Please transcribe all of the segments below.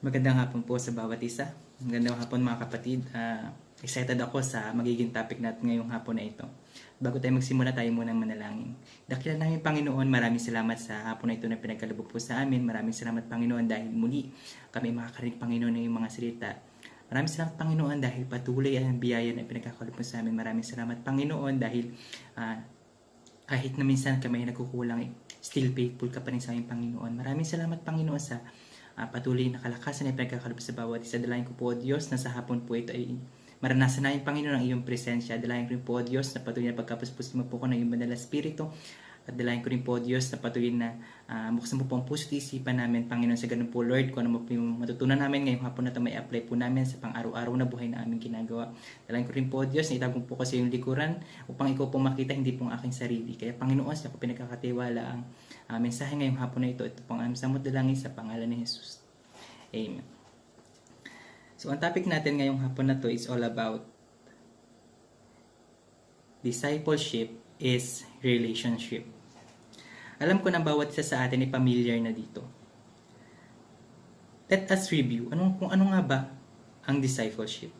Magandang hapon po sa bawat isa. Magandang hapon mga kapatid. Excited ako sa magiging topic natin ngayong hapon na ito. Bago tayo magsimula, tayo munang manalangin. Dakilan namin Panginoon, maraming salamat sa hapon na ito na pinagkaloob po sa amin. Maraming salamat Panginoon dahil muli kami makakarinig Panginoon ng iyong mga salita. Maraming salamat Panginoon dahil patuloy ang biyaya na pinagkakaloob po sa amin. Maraming salamat Panginoon dahil kahit na minsan kami nagkukulang, still faithful ka pa rin sa aming Panginoon. Maraming salamat Panginoon sa patuloy na kalakasan ay pinagkakaloob sa bawat isa. Dalayan ko po, O Diyos, na sa hapon po ito ay maranasan namin, Panginoon, ang iyong presensya. Dalayan ko rin po, O Diyos, na patuloy na pagkapuspos mo po ko ng iyong banal na spirito. At dalayan ko rin po, O Diyos, na patuloy na buksan mo po ang puso at isipan namin, Panginoon, sa ganun po, Lord, kung ano mo po yung matutunan namin ngayong hapon na ito, may apply po namin sa pang-araw-araw na buhay na aming ginagawa. Dalayan ko rin po, O Diyos, na itagong po kasi yung likuran upang ikaw po makita, hindi po ang aking sarili. Kaya, Panginoon, sa ako pinagkakatiwala ang mensahe ngayong hapon na ito pang aming samot dalangin sa pangalan ni Jesus. Amen. So, ang topic natin ngayong hapon na to is all about discipleship is relationship. Alam ko na bawat isa sa atin ay familiar na dito. Let us review kung ano nga ba ang discipleship.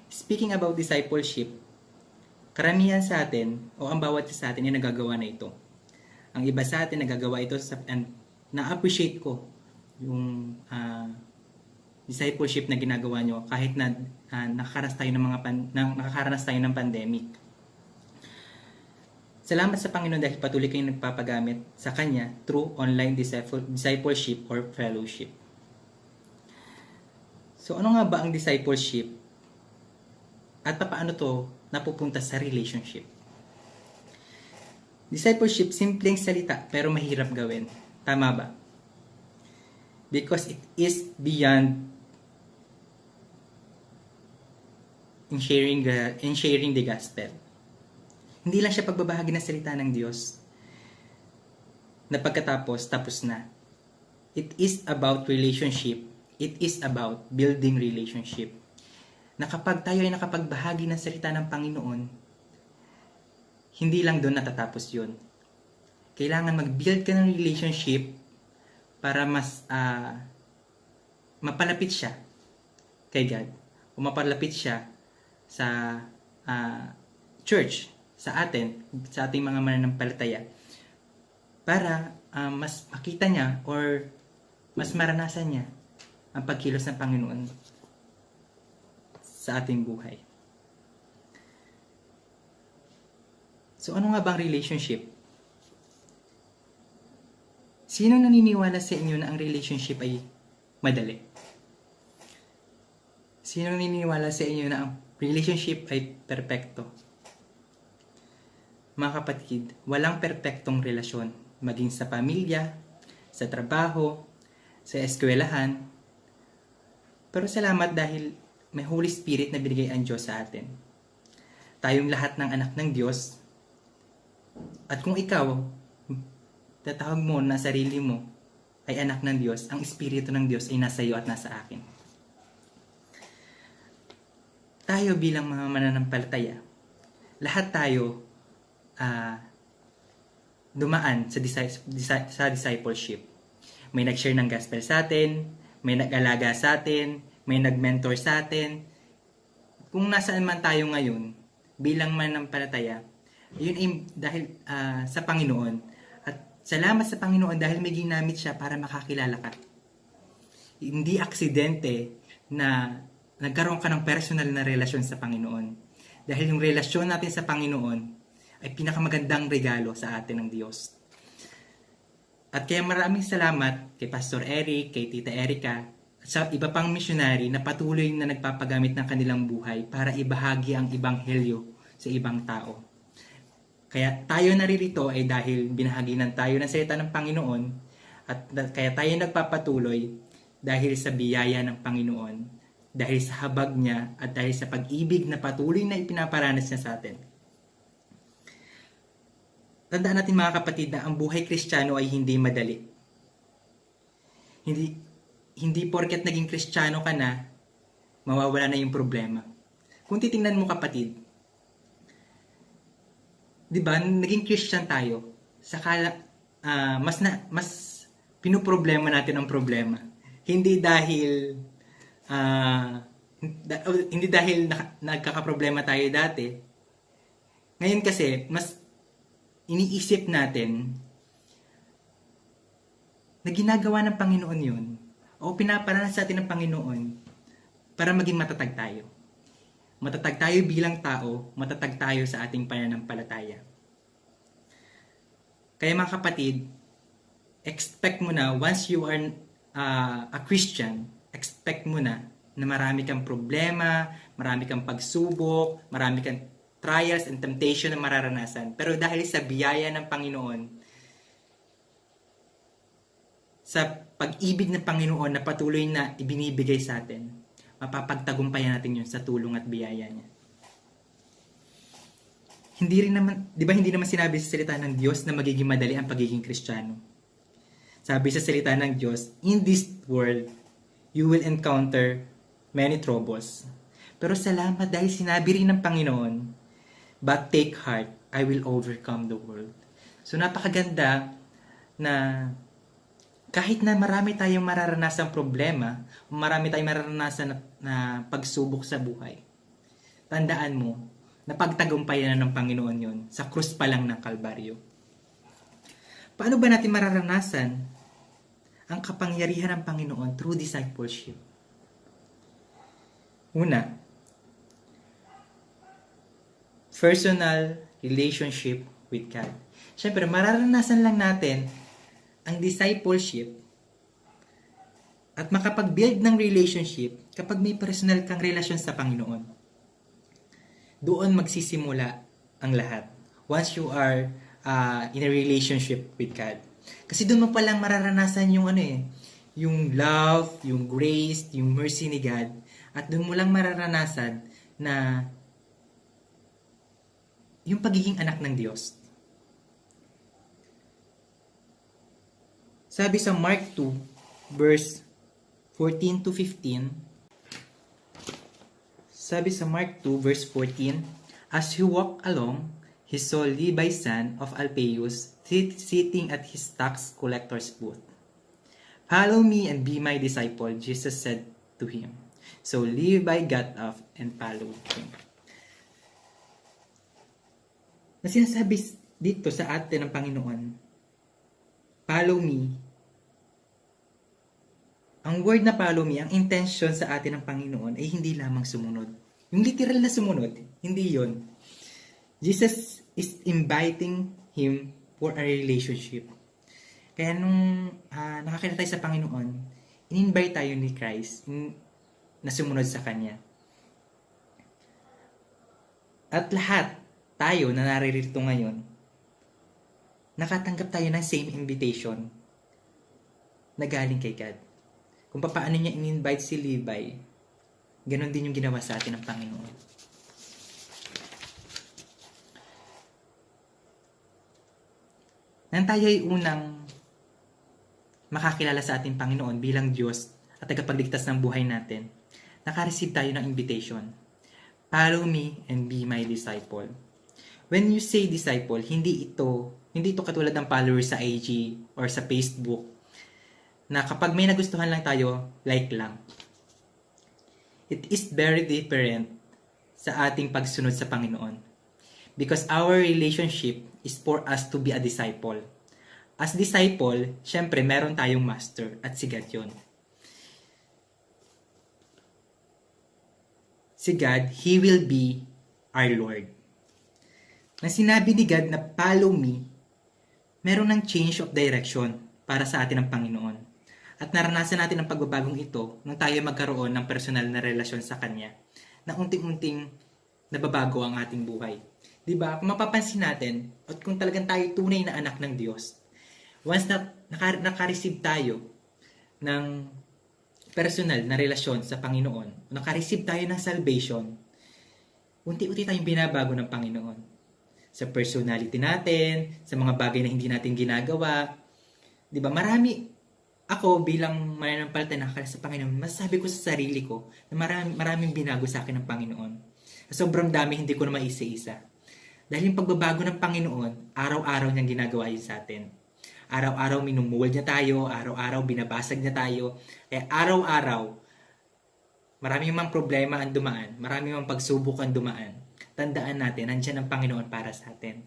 Speaking about discipleship, karamihan sa atin o ang bawat isa sa atin ay nagagawa na ito. Ang iba sa atin nagagawa ito and na-appreciate ko yung discipleship na ginagawa nyo kahit na nakakaranas tayo ng pandemic. Salamat sa Panginoon dahil patuloy kayong nagpapagamit sa Kanya through online discipleship or fellowship. So ano nga ba ang discipleship at paano to napupunta sa relationship? Discipleship, simpleng salita pero mahirap gawin. Tama ba? Because it is beyond in sharing the gospel. Hindi lang siya pagbabahagi ng salita ng Diyos na pagkatapos, tapos na. It is about relationship. It is about building relationship. Na kapag tayo ay nakapagbahagi ng salita ng Panginoon, hindi lang doon natatapos yun. Kailangan mag-build ka ng relationship para mas mapalapit siya kay God o mapalapit siya sa church, sa ating mga mananampalataya para mas makita niya or mas maranasan niya ang pagkilos ng Panginoon sa ating buhay. So ano nga bang relationship? Sino naniniwala sa inyo na ang relationship ay madali? Sino naniniwala sa inyo na ang relationship ay perpekto? Mga kapatid, walang perpektong relasyon, maging sa pamilya, sa trabaho, sa eskwelahan. Pero salamat dahil may Holy Spirit na binigay ang Diyos sa atin. Tayong lahat ng anak ng Diyos. At kung ikaw, tatawag mo na sarili mo ay anak ng Diyos, ang Espiritu ng Diyos ay nasa iyo at nasa akin. Tayo bilang mga mananampalataya, lahat tayo dumaan sa discipleship. May nag-share ng gospel sa atin, may nag-alaga sa atin, may nag-mentor sa atin. Kung nasaan man tayo ngayon, bilang mananampalataya, yun ay dahil sa Panginoon. Salamat sa Panginoon dahil may ginamit siya para makakilala ka. Hindi aksidente na nagkaroon ka ng personal na relasyon sa Panginoon. Dahil yung relasyon natin sa Panginoon ay pinakamagandang regalo sa atin ng Diyos. At kaya maraming salamat kay Pastor Eric, kay Tita Erica, at sa iba pang missionary na patuloy na nagpapagamit ng kanilang buhay para ibahagi ang Ebanghelyo sa ibang tao. Kaya tayo naririto ay dahil binahaginan tayo ng salita ng Panginoon at kaya tayo nagpapatuloy dahil sa biyaya ng Panginoon, dahil sa habag niya at dahil sa pag-ibig na patuloy na ipinaparanas niya sa atin. Tandaan natin mga kapatid na ang buhay Kristiyano ay hindi madali. Hindi porket naging Kristiyano ka na, mawawala na yung problema. Kung titingnan mo kapatid, di ba, naging Christian tayo, sakala mas pinoproblema natin ang problema. Hindi dahil hindi dahil nagkakaproblema tayo dati. Ngayon kasi, mas iniisip natin na ginagawa ng Panginoon yun o pinaparanas sa atin ng Panginoon para maging matatag tayo. Matatag tayo bilang tao, matatag tayo sa ating pananampalataya. Kaya mga kapatid, expect mo na once you are a Christian, expect mo na marami kang problema, marami kang pagsubok, marami kang trials and temptation na mararanasan. Pero dahil sa biyaya ng Panginoon, sa pag-ibig ng Panginoon na patuloy na ibinibigay sa atin, mapapagtagumpayan natin yun sa tulong at biyaya niya. Hindi naman sinabi sa salita ng Diyos na magiging madali ang pagiging Kristiyano. Sabi sa salita ng Diyos, in this world, you will encounter many troubles. Pero salamat dahil sinabi rin ng Panginoon, but take heart, I will overcome the world. So napakaganda na kahit na marami tayong mararanasang problema, marami tayong mararanasan na pagsubok sa buhay, tandaan mo, napagtagumpayan na ng Panginoon yun sa krus pa lang ng Kalbaryo. Paano ba natin mararanasan ang kapangyarihan ng Panginoon through discipleship? Una, personal relationship with God. Siyempre, mararanasan lang natin ang discipleship at makapag-build ng relationship kapag may personal kang relasyon sa Panginoon. Doon magsisimula ang lahat. Once you are in a relationship with God. Kasi doon mo palang mararanasan yung yung love, yung grace, yung mercy ni God. At doon mo lang mararanasan na yung pagiging anak ng Diyos. Sabi sa Mark 2, verse 14 to 15, sabi sa Mark 2, verse 14, as he walked along, he saw Levi's son of Alphaeus sitting at his tax collector's booth. Follow me and be my disciple, Jesus said to him. So Levi got up and followed him. Na sinasabi dito sa atin ng Panginoon, follow me. Ang word na follow me, ang intention sa atin ng Panginoon ay hindi lamang sumunod. Yung literal na sumunod, hindi yon. Jesus is inviting him for a relationship. Kaya nung nakakita tayo sa Panginoon, in-invite tayo ni Christ na sumunod sa Kanya. At lahat tayo na naririto ngayon, nakatanggap tayo ng same invitation na galing kay God. Kung paano niya in-invite si Levi, ganon din yung ginawa sa atin ng Panginoon. Nang tayo ay unang makakilala sa ating Panginoon bilang Diyos at tagapagligtas ng buhay natin, nakareceive tayo ng invitation. Follow me and be my disciple. When you say disciple, hindi ito katulad ng followers sa IG or sa Facebook na kapag may nagustuhan lang tayo, like lang. It is very different sa ating pagsunod sa Panginoon. Because our relationship is for us to be a disciple. As disciple, syempre meron tayong master at si God yun. Si God, He will be our Lord. Nang sinabi ni God na follow me, meron ng change of direction para sa atin ng Panginoon. At naranasan natin ang pagbabagong ito nung tayo magkaroon ng personal na relasyon sa Kanya na unting-unting nababago ang ating buhay. Diba? Kung mapapansin natin, at kung talagang tayo tunay na anak ng Diyos, once na naka-receive tayo ng personal na relasyon sa Panginoon, naka-receive tayo ng salvation, unti-unti tayong binabago ng Panginoon. Sa personality natin, sa mga bagay na hindi natin ginagawa. Diba? Ako bilang mananampalataya nakakilala sa Panginoon, masasabi ko sa sarili ko na maraming binago sa akin ng Panginoon. Sobrang dami, hindi ko na maisa-isa. Dahil yung pagbabago ng Panginoon, araw-araw niyang ginagawa yun sa atin. Araw-araw minumuwal niya tayo, araw-araw binabasag niya tayo. Kaya araw-araw, marami mang problema ang dumaan, marami mang pagsubok ang dumaan. Tandaan natin, nandiyan ang Panginoon para sa atin.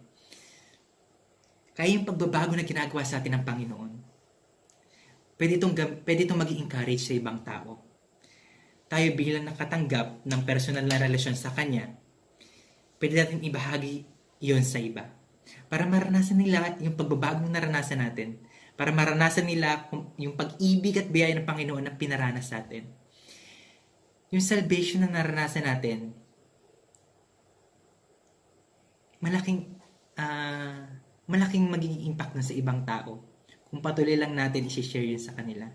Kaya yung pagbabago na ginagawa sa atin ng Panginoon, pwede itong mag-encourage sa ibang tao. Tayo bilang nakatanggap ng personal na relasyon sa Kanya, pwede natin ibahagi iyon sa iba. Para maranasan nila yung pagbabagong naranasan natin. Para maranasan nila yung pag-ibig at biyaya ng Panginoon na pinaranas sa atin. Yung salvation na naranasan natin, malaking magiging impact na sa ibang tao kung patuloy lang natin i-share yun sa kanila.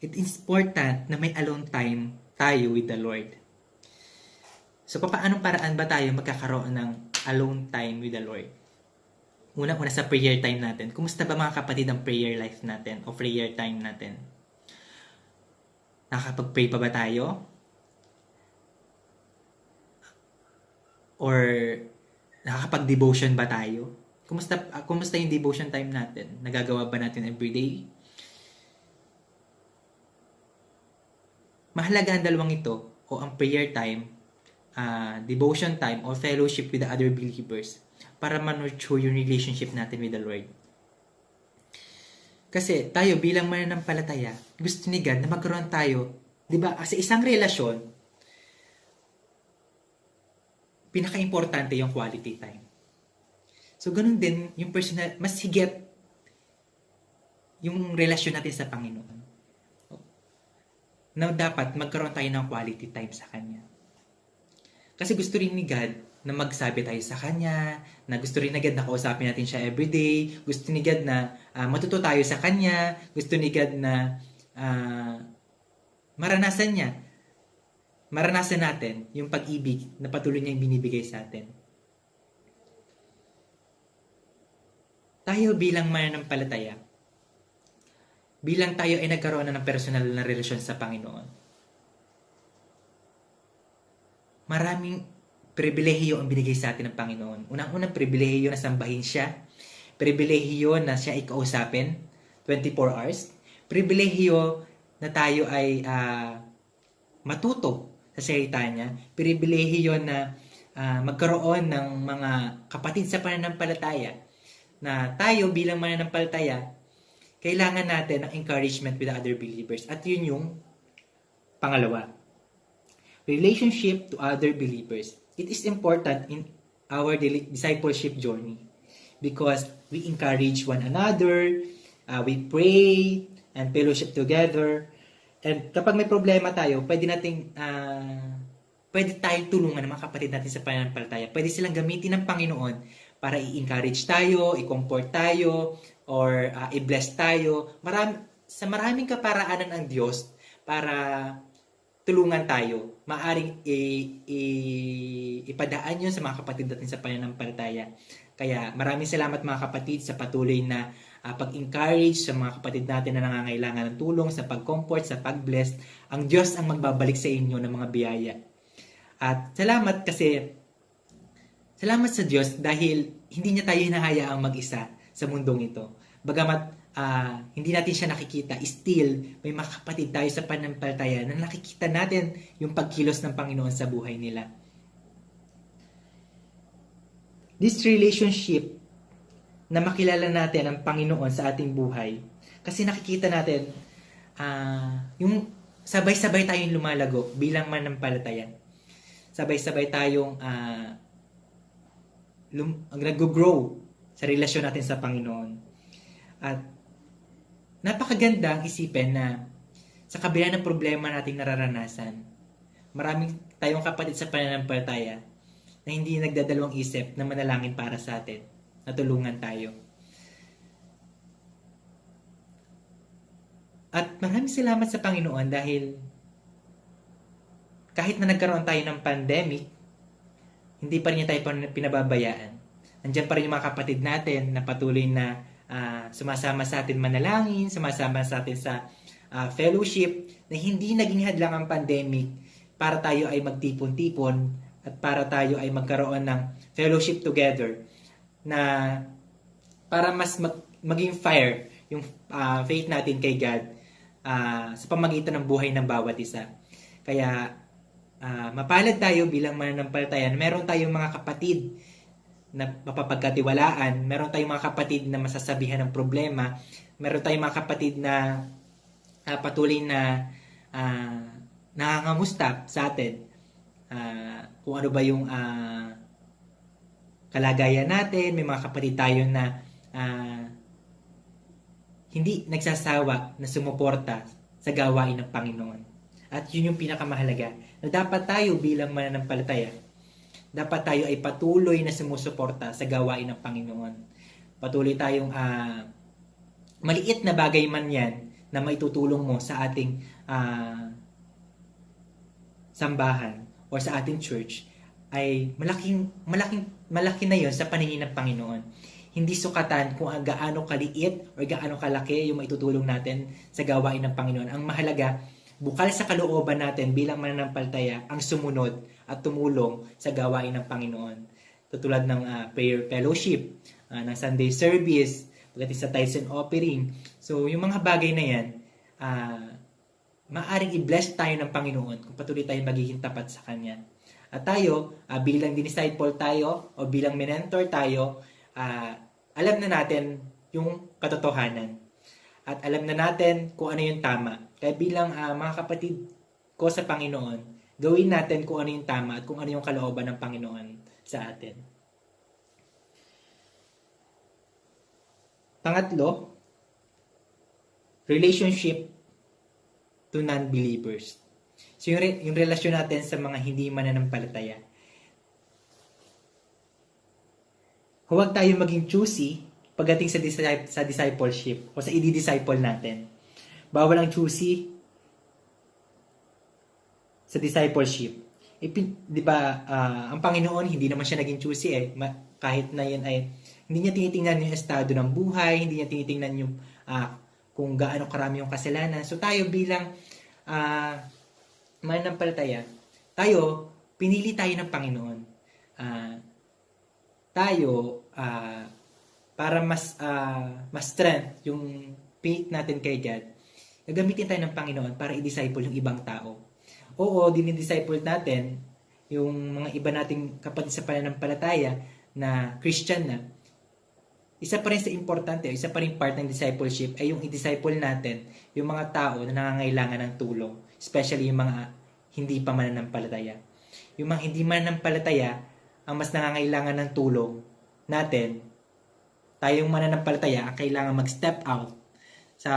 It is important na may alone time tayo with the Lord. So, paanong paraan ba tayo magkakaroon ng alone time with the Lord? Una sa prayer time natin. Kumusta ba mga kapatid ang prayer life natin o prayer time natin? Nakakapag-pray pa ba tayo? Or nakakapag-devotion ba tayo? Kumusta yung devotion time natin? Nagagawa ba natin everyday? Mahalaga ang dalawang ito o ang prayer time, devotion time o fellowship with the other believers para ma-nurture yung relationship natin with the Lord. Kasi tayo bilang mananampalataya, gusto ni God na magkaroon tayo, di ba, sa isang relasyon, pinaka-importante yung quality time. So, ganun din yung personal, mas higit yung relasyon natin sa Panginoon. Na dapat magkaroon tayo ng quality time sa Kanya. Kasi gusto rin ni God na magsabi tayo sa Kanya, na gusto rin ni God na kausapin natin siya everyday, gusto ni God na matuto tayo sa Kanya, gusto ni God na maranasan natin yung pag-ibig na patuloy niyang binibigay sa atin. Tayo bilang mananampalataya, bilang tayo ay nagkaroon na ng personal na relasyon sa Panginoon, maraming pribilehiyo ang binigay sa atin ng Panginoon. Unang-unang pribilehiyo na sambahin siya, pribilehiyo na siya ay kausapin 24 hours, pribilehiyo na tayo ay matuto sa salita niya, pribilehiyo na magkaroon ng mga kapatid sa pananampalataya, na tayo bilang mananampalataya, kailangan natin ng encouragement with the other believers. At yun yung pangalawa. Relationship to other believers. It is important in our discipleship journey because we encourage one another, we pray, and fellowship together. And kapag may problema tayo, pwede tayong tulungan ng mga kapatid natin sa pananampalataya. Pwede silang gamitin ng Panginoon para i-encourage tayo, i-comfort tayo, or i-bless tayo. Sa maraming kaparaanan ng Diyos para tulungan tayo. Maaring ipadaan yun sa mga kapatid natin sa pananampalataya. Kaya maraming salamat mga kapatid sa patuloy na pag-encourage sa mga kapatid natin na nangangailangan ng tulong, sa pag-comfort, sa pag-bless. Ang Diyos ang magbabalik sa inyo ng mga biyaya. At salamat sa Diyos dahil hindi niya tayo hinahayaang mag-isa sa mundong ito. Bagamat hindi natin siya nakikita, still may mga kapatid tayo sa pananampalataya na nakikita natin yung pagkilos ng Panginoon sa buhay nila. This relationship na makilala natin ang Panginoon sa ating buhay, kasi nakikita natin yung sabay-sabay tayong lumalago bilang mananampalataya. Sabay-sabay tayong nag-grow sa relasyon natin sa Panginoon. At napakaganda ang isipin na sa kabila ng problema nating nararanasan, maraming tayong kapatid sa pananampalataya na hindi nagdadalawang isip na manalangin para sa atin, na tulungan tayo. At maraming salamat sa Panginoon dahil kahit na nagkaroon tayo ng pandemic, hindi pa rin niya tayo pinababayaan. Nandiyan pa rin yung mga kapatid natin na patuloy na sumasama sa atin manalangin, sumasama sa atin sa fellowship, na hindi naging hadlang ang pandemic para tayo ay magtipon-tipon at para tayo ay magkaroon ng fellowship together na para mas maging fire yung faith natin kay God sa pamamagitan ng buhay ng bawat isa. Kaya mapalad tayo bilang mananampalataya. Meron tayong mga kapatid na mapapagkatiwalaan, meron tayong mga kapatid na masasabihan ng problema, meron tayong mga kapatid na patuloy na nangangamusta sa atin kung ano ba yung kalagayan natin. May mga kapatid tayo na hindi nagsasawa na sumuporta sa gawain ng Panginoon. At yun yung pinakamahalaga, na dapat tayo bilang mananampalataya, dapat tayo ay patuloy na sumusuporta sa gawain ng Panginoon. Patuloy tayong maliit na bagay man yan na maitutulong mo sa ating sambahan o sa ating church, ay malaki na yon sa paningin ng Panginoon. Hindi sukatan kung gaano kaliit o gaano kalaki yung maitutulong natin sa gawain ng Panginoon. Ang mahalaga, bukal sa kalooban natin bilang mananampalataya ang sumunod at tumulong sa gawain ng Panginoon. Tutulad ng prayer fellowship, ng Sunday service, pagdating sa tithes and offering. So, yung mga bagay na yan, maaring i-bless tayo ng Panginoon kung patuloy tayong magiging tapat sa Kanya. At tayo, bilang disciple tayo o bilang mentor tayo, alam na natin yung katotohanan. At alam na natin kung ano yung tama. Kaya bilang mga kapatid ko sa Panginoon, gawin natin kung ano yung tama at kung ano yung kalooban ng Panginoon sa atin. Pangatlo, relationship to non-believers. So yung relasyon natin sa mga hindi mananampalataya. Huwag tayo maging choosy pagdating sa discipleship o sa i-disciple natin. Bawal ang choosy sa discipleship. Di ba, ang Panginoon, hindi naman siya naging choosy kahit na yun ay, hindi niya tinitingnan yung estado ng buhay, hindi niya tinitingnan yung kung gaano karami yung kasalanan. So tayo bilang mananampalataya, tayo, pinili tayo ng Panginoon. Para mas strength yung faith natin kay God, gagamitin tayo ng Panginoon para i-disciple yung ibang tao. Oo, dinidisciple natin yung mga iba nating kapatid sa pananampalataya na Christian na. Isa pa rin sa importante, isa pa rin part ng discipleship ay yung i-disciple natin yung mga tao na nangangailangan ng tulong, especially yung mga hindi pa mananampalataya. Yung mga hindi mananampalataya ang mas nangangailangan ng tulong natin, tayong mananampalataya ang kailangan mag-step out sa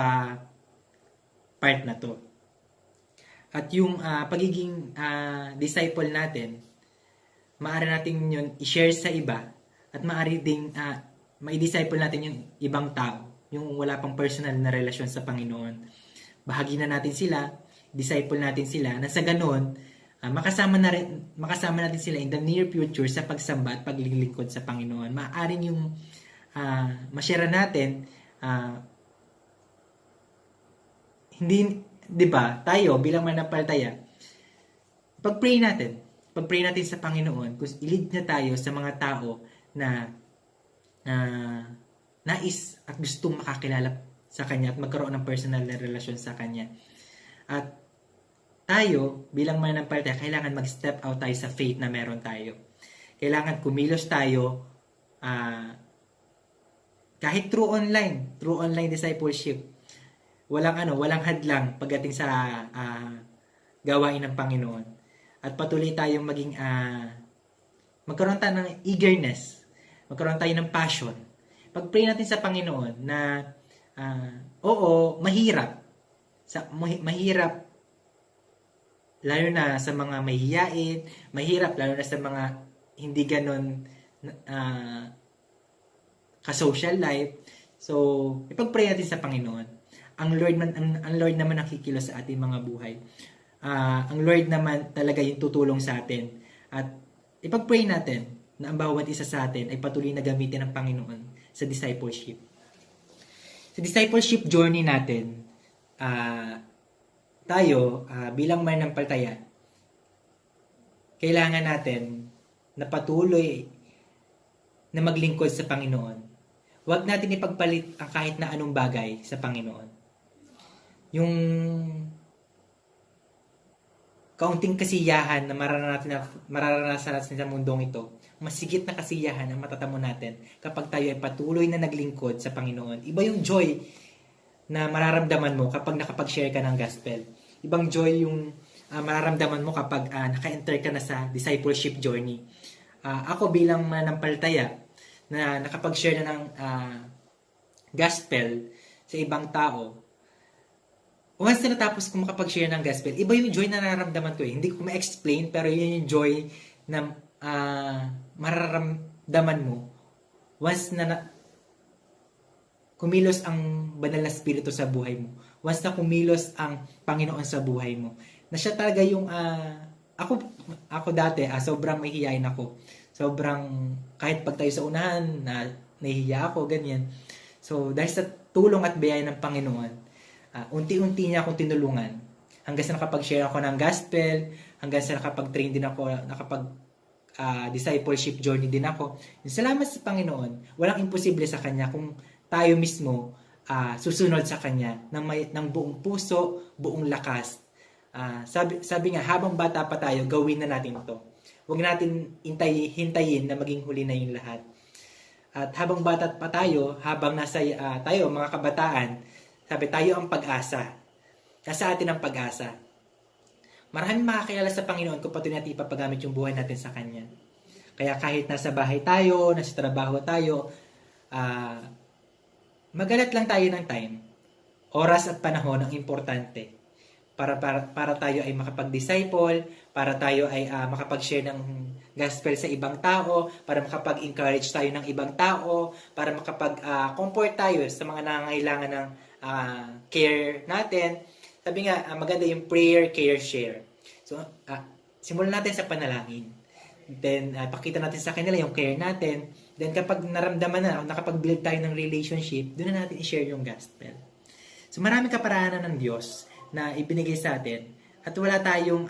part na to. At yung pagiging disciple natin, maaari natin yun i-share sa iba at maaari ding mai-disciple natin yung ibang tao, yung wala pang personal na relasyon sa Panginoon. Bahagi na natin sila, disciple natin sila, na sa ganun, makasama natin sila in the near future sa pagsamba at paglilingkod sa Panginoon. Maaaring yung ma-share natin, hindi, di ba, tayo bilang mananampalataya, pag-pray natin sa Panginoon, kung i-lead na tayo sa mga tao na nais at gustong makakilala sa Kanya at magkaroon ng personal na relasyon sa Kanya. At tayo, bilang mananampalataya, kailangan mag-step out tayo sa faith na meron tayo. Kailangan kumilos tayo kahit through online discipleship. Walang hadlang pagdating sa gawain ng Panginoon. At patuloy tayong magkaroon tayo ng eagerness, magkaroon tayo ng passion. Pag-pray natin sa Panginoon na oo, mahirap. Mahirap lalo na sa mga mahihiyain, mahirap lalo na sa mga hindi ganon ka-social life. So, ipag-pray natin sa Panginoon. Ang Lord naman ang kikilos sa ating mga buhay. Ang Lord naman talaga yung tutulong sa atin. At ipag-pray natin na ang bawat isa sa atin ay patuloy na gamitin ng Panginoon sa discipleship. Sa discipleship journey natin, tayo bilang mananampalataya, kailangan natin na patuloy na maglingkod sa Panginoon. Huwag natin ipagpalit ang kahit na anong bagay sa Panginoon. Yung kaunting kasiyahan na mararanasan natin sa mundong ito, mas higit na kasiyahan ang matatamo natin kapag tayo ay patuloy na naglingkod sa Panginoon. Iba yung joy na mararamdaman mo kapag nakapag-share ka ng gospel. Ibang joy yung mararamdaman mo kapag naka-enter ka na sa discipleship journey. Ako bilang manampalataya na nakapag-share na ng gospel sa ibang tao, once na natapos ko makapag-share ng gospel, iba yung joy na nararamdaman ko eh. Hindi ko ma-explain, pero yun yung joy na mararamdaman mo once na kumilos ang banal na spirito sa buhay mo. Once na kumilos ang Panginoon sa buhay mo. Na siya talaga yung ako dati, sobrang mahihiyain ako. Sobrang, kahit pag tayo sa unahan, nahihiya ako, ganyan. So, dahil sa tulong at biyaya ng Panginoon, unti-unti niya akong tinulungan. Hanggang sa nakapag-share ako ng gospel, hanggang sa nakapag-train din ako, discipleship journey din ako. Salamat sa Panginoon, walang imposible sa Kanya kung tayo mismo susunod sa Kanya ng buong puso, buong lakas. Sabi nga, habang bata pa tayo, gawin na natin to. Huwag natin hintayin na maging huli na yung lahat. At habang bata pa tayo, habang nasa tayo, mga kabataan, sabi tayo ang pag-asa. Nasa atin ang pag-asa. Maraming makakilala sa Panginoon kung patuloy natin ipapagamit yung buhay natin sa Kanya. Kaya kahit nasa bahay tayo, nasa trabaho tayo, magalat lang tayo ng time. Oras at panahon ang importante. Para tayo ay makapag-disciple, para tayo ay makapag-share ng gospel sa ibang tao, para makapag-encourage tayo ng ibang tao, para makapag-comfort tayo sa mga nangangailangan ng care natin. Sabi nga, maganda yung prayer, care, share. So, simulan natin sa panalangin. Then, pakita natin sa kanila yung care natin. Then, kapag naramdaman na, nakapag-build tayo ng relationship, doon na natin i-share yung gospel. So, maraming kaparaanan ng Diyos na ibinigay sa atin at wala tayong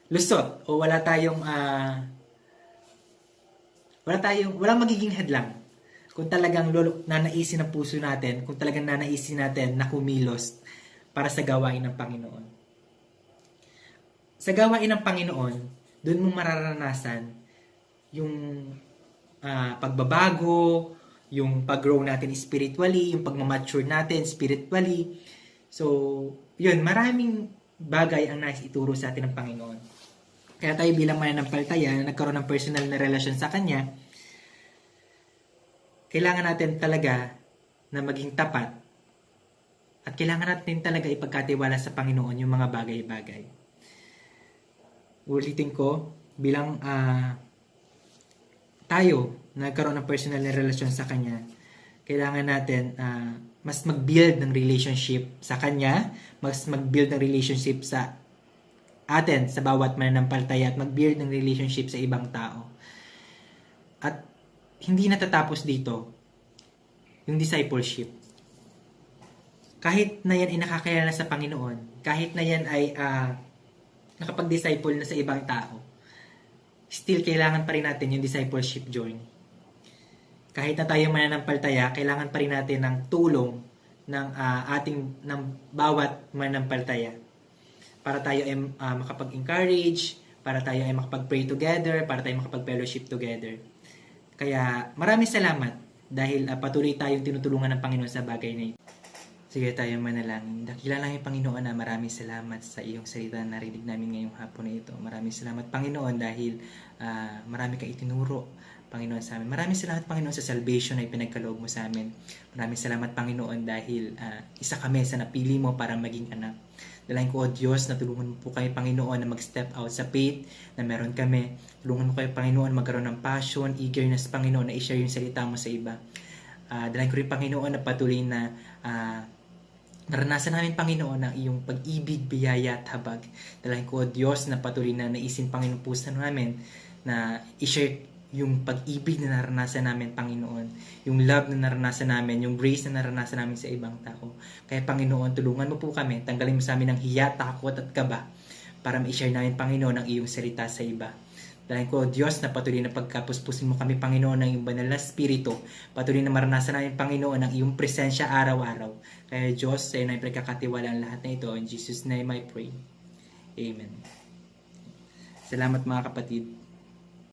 lusot o walang magiging hadlang kung talagang nanaisin ang puso natin, kung talagang nanaisin natin na kumilos para sa gawain ng Panginoon. Sa gawain ng Panginoon, doon mo mararanasan yung pagbabago, yung pag-grow natin spiritually, yung pag-mature natin spiritually. So, yun, maraming bagay ang nais ituro sa atin ng Panginoon. Kaya tayo bilang mananampalataya na nagkaroon ng personal na relasyon sa Kanya, kailangan natin talaga na maging tapat at kailangan natin talaga ipagkatiwala sa Panginoon yung mga bagay-bagay. Ulitin ko, bilang tayo nagkaroon ng personal na relasyon sa Kanya, kailangan natin mas mag-build ng relationship sa Kanya, mas mag-build ng relationship sa atin, sa bawat mananampalataya, at mag-build ng relationship sa ibang tao. At hindi natatapos dito yung discipleship. Kahit na yan ay nakakilala sa Panginoon, kahit na yan ay nakapag-disciple na sa ibang tao, still kailangan pa rin natin yung discipleship journey. Kahit na tayo mananampalataya, kailangan pa rin natin ng tulong ng bawat mananampalataya para tayo ay makapag-encourage, para tayo ay makapag-pray together, para tayo makapag-fellowship together. Kaya maraming salamat dahil patuloy tayong tinutulungan ng Panginoon sa bagay na ito. Sige tayo manalangin. Dakila lang yung Panginoon na maraming salamat sa iyong salita na narinig namin ngayong hapon na ito. Maraming salamat Panginoon dahil marami ka itinuro Panginoon sa amin. Maraming salamat Panginoon sa salvation na ipinagkaloob mo sa amin. Maraming salamat Panginoon dahil isa kami sa napili mo para maging anak. Dalahin ko, O Diyos, na tulungan mo po kayo Panginoon na mag-step out sa faith na meron kami. Tulungan mo kayo Panginoon magkaroon ng passion, eagerness Panginoon na i-share yung salita mo sa iba. Dalahin ko rin Panginoon na patuloy na naranasan namin Panginoon ang iyong pag-ibig, biyaya at habag. Dalahin ko, O Diyos, na patuloy na naisin Panginoon puso namin na i-share yung pag-ibig na naranasan namin, Panginoon. Yung love na naranasan namin, yung grace na naranasan namin sa ibang tao. Kaya, Panginoon, tulungan mo po kami. Tanggalin mo sa amin ang hiya, takot at kaba para ma-share namin, Panginoon, ang iyong salita sa iba. Dahil ko, Diyos, na patuloy na pagkapuspusin mo kami, Panginoon, ng iyong banal na spirito. Patuloy na maranasan namin, Panginoon, ang iyong presensya araw-araw. Kaya Diyos, sa iyo na ipagkakatiwala ang lahat na ito. In Jesus' name I pray. Amen. Salamat mga kapatid.